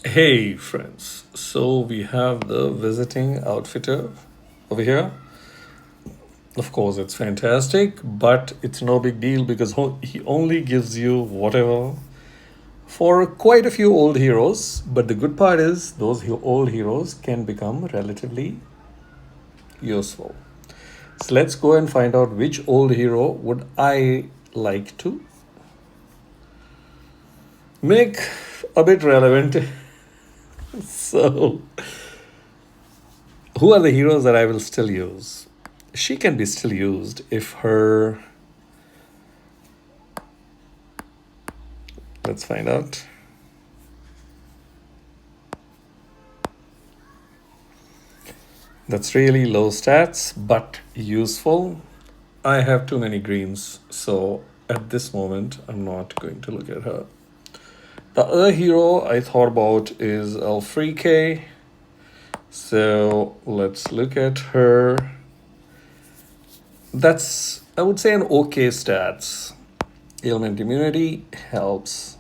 Hey friends, so we have the visiting outfitter over here. Of course, it's fantastic, but it's no big deal because he only gives you whatever for quite a few old heroes. But the good part is, those old heroes can become relatively useful. So let's go and find out which old hero would I like to make a bit relevant. So, who are the heroes that I will still use? She can be still used if her. Let's find out. That's really low stats, but useful. I have too many greens, so at this moment, I'm not going to look at her. The other hero I thought about is Alfrike. So let's look at her. That's, I would say, an okay stats. Ailment immunity helps.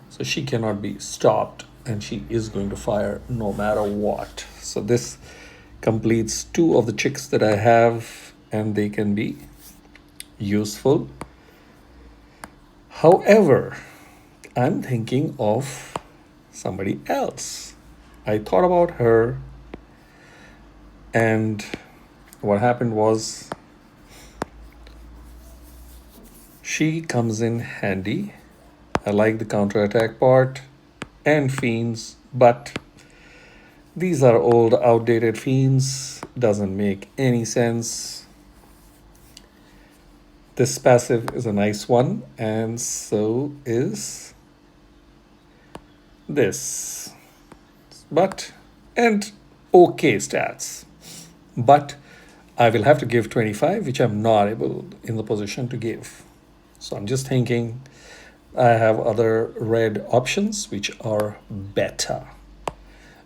So she cannot be stopped and she is going to fire no matter what. So this completes two of the chicks that I have and they can be useful. However, I'm thinking of somebody else. I thought about her and what happened was she comes in handy. I like the counterattack part and fiends, but these are old, outdated fiends. Doesn't make any sense. This passive is a nice one, and so is this. But, and okay stats. But I will have to give 25, which I'm not able in the position to give. So I'm just thinking I have other red options which are better,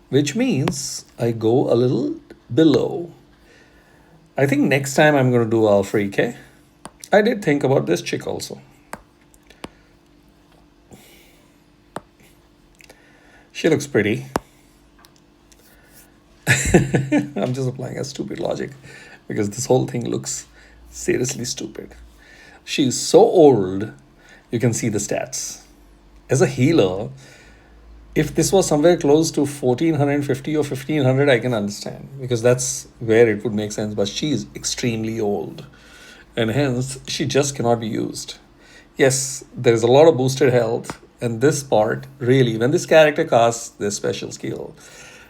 which means I go a little below. I think next time I'm going to do Alfrike. I did think about this chick also. She looks pretty. I'm just applying a stupid logic because this whole thing looks seriously stupid. She's so old, you can see the stats. As a healer, if this was somewhere close to 1450 or 1500, I can understand because that's where it would make sense. But she is extremely old and hence she just cannot be used. Yes, there's a lot of boosted health, and this part really, when this character casts this special skill,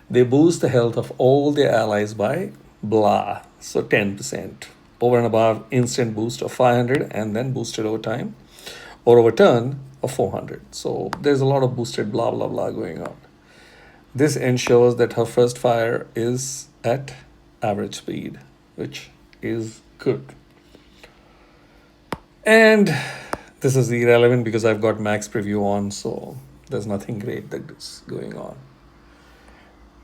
they boost the health of all their allies by blah, so 10%. Over and above instant boost of 500 and then boosted over time or over turn of 400. So there's a lot of boosted blah blah blah going on. This ensures that her first fire is at average speed, which is good. And this is irrelevant because I've got max preview on, so there's nothing great that is going on.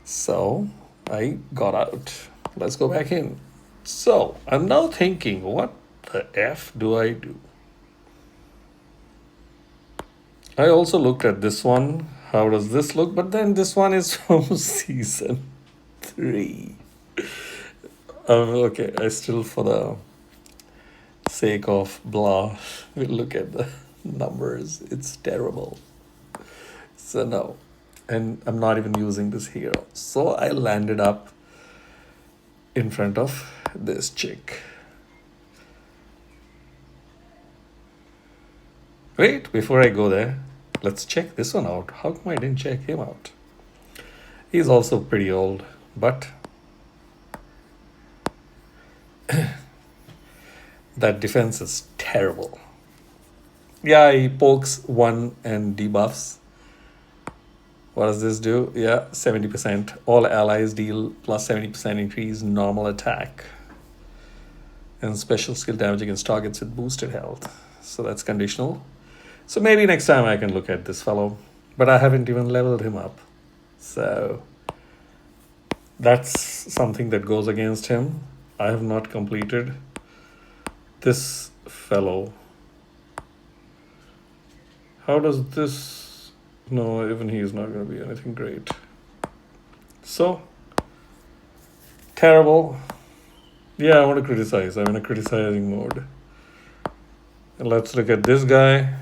So I got out. Let's go back in. So I'm now thinking, what the F do I do? I also looked at this one. How does this look? But then this one is from season 3. Okay, I still, for the sake of blah, will look at the numbers. It's terrible. So no. And I'm not even using this hero. So I landed up in front of this chick. Wait, before I go there, let's check this one out. How come I didn't check him out? He's also pretty old, but that defense is terrible. Yeah, he pokes one and debuffs. What does this do? Yeah, 70%. All allies deal plus 70% increase normal attack. And special skill damage against targets with boosted health. So that's conditional. So maybe next time I can look at this fellow. But I haven't even leveled him up. So that's something that goes against him. I have not completed this fellow. How does this No, even he is not going to be anything great. So, terrible. Yeah, I want to criticize. I'm in a criticizing mode. And let's look at this guy.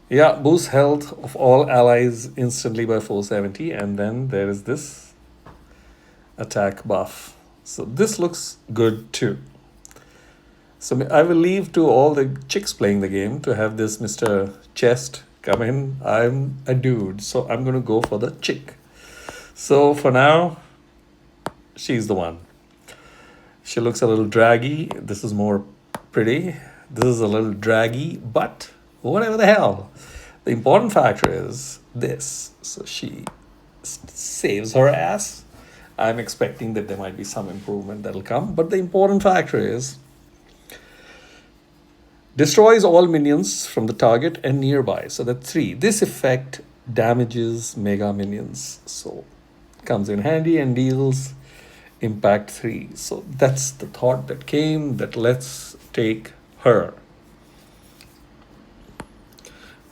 Yeah, boost health of all allies instantly by 470. And then there is this attack buff. So this looks good too. So I will leave to all the chicks playing the game to have this Mr. Chest come in. I'm a dude, so I'm going to go for the chick. So for now, she's the one. She looks a little draggy. This is more pretty. This is a little draggy, but whatever the hell. The important factor is this. So she saves her ass. I'm expecting that there might be some improvement that'll come, but the important factor is destroys all minions from the target and nearby. So that's 3. This effect damages mega minions. So comes in handy and deals impact 3. So that's the thought that came, that let's take her.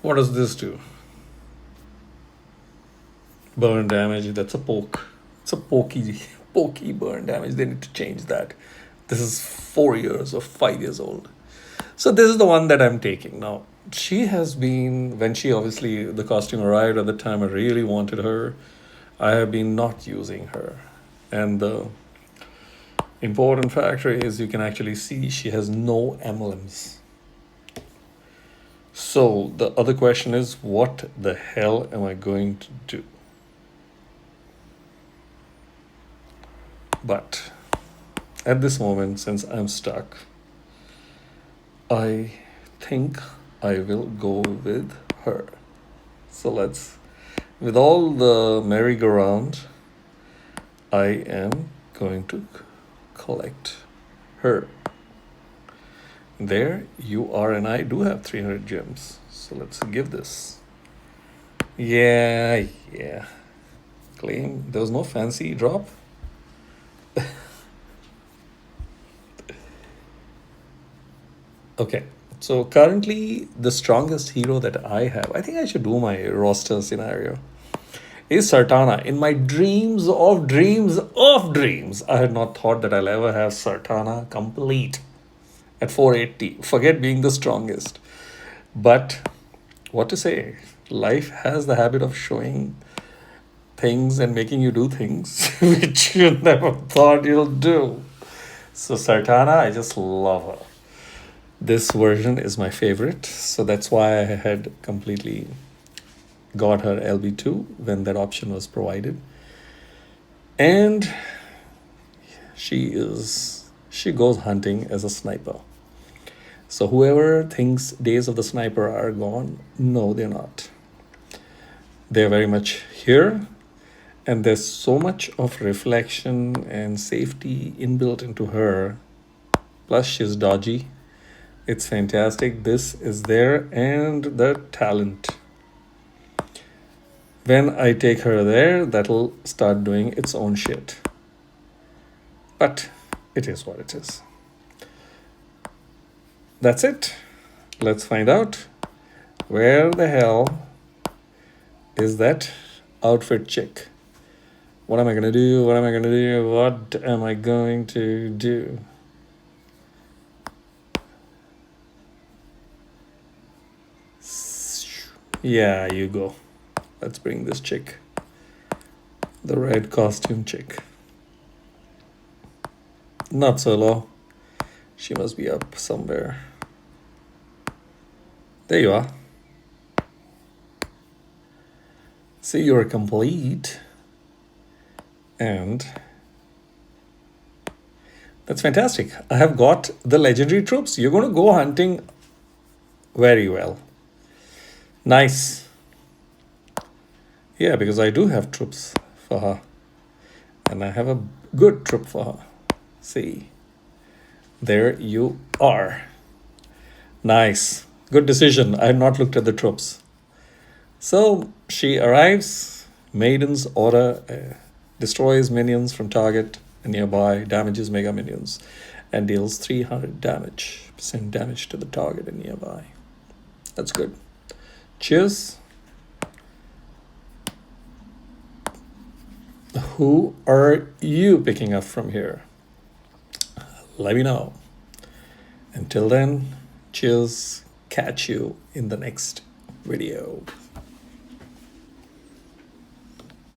What does this do? Burn damage. That's a poke. It's a pokey burn damage. They need to change that. This is 4 years or 5 years old. So this is the one that I'm taking now. She has been, when she obviously, the costume arrived at the time I really wanted her, I have been not using her. And the important factor is you can actually see she has no emblems. So the other question is, what the hell am I going to do? But at this moment, since I'm stuck, I think I will go with her. So with all the merry-go-round, I am going to collect her. There you are, and I do have 300 gems. So let's give this. Yeah. Claim. There was no fancy drop. Okay. So currently the strongest hero that I have, I think I should do my roster scenario, is Sartana. In my dreams of dreams of dreams, I had not thought that I'll ever have Sartana complete at 480. Forget being the strongest. But what to say? Life has the habit of showing things and making you do things which you never thought you'll do. So Sartana, I just love her. This version is my favorite. So that's why I had completely got her LB2 when that option was provided. And she goes hunting as a sniper. So whoever thinks days of the sniper are gone, no, they're not. They're very much here, and there's so much of reflection and safety inbuilt into her. Plus, she's dodgy. It's fantastic. This is there, and the talent. When I take her there, that'll start doing its own shit. But it is what it is. That's it. Let's find out where the hell is that outfit chick. What am I gonna do? What am I gonna do? What am I going to do? Yeah, you go. Let's bring this chick. The red costume chick. Not so low. She must be up somewhere. There you are. See, you're complete. And that's fantastic. I have got the legendary troops. You're going to go hunting very well. Nice. Yeah, because I do have troops for her. And I have a good troop for her. See. There you are. Nice. Good decision. I had not looked at the troops. So she arrives. Maiden's order destroys minions from target and nearby, damages mega minions, and deals 300% damage to the target and nearby. That's good. Cheers. Who are you picking up from here? Let me know. Until then, cheers. Catch you in the next video.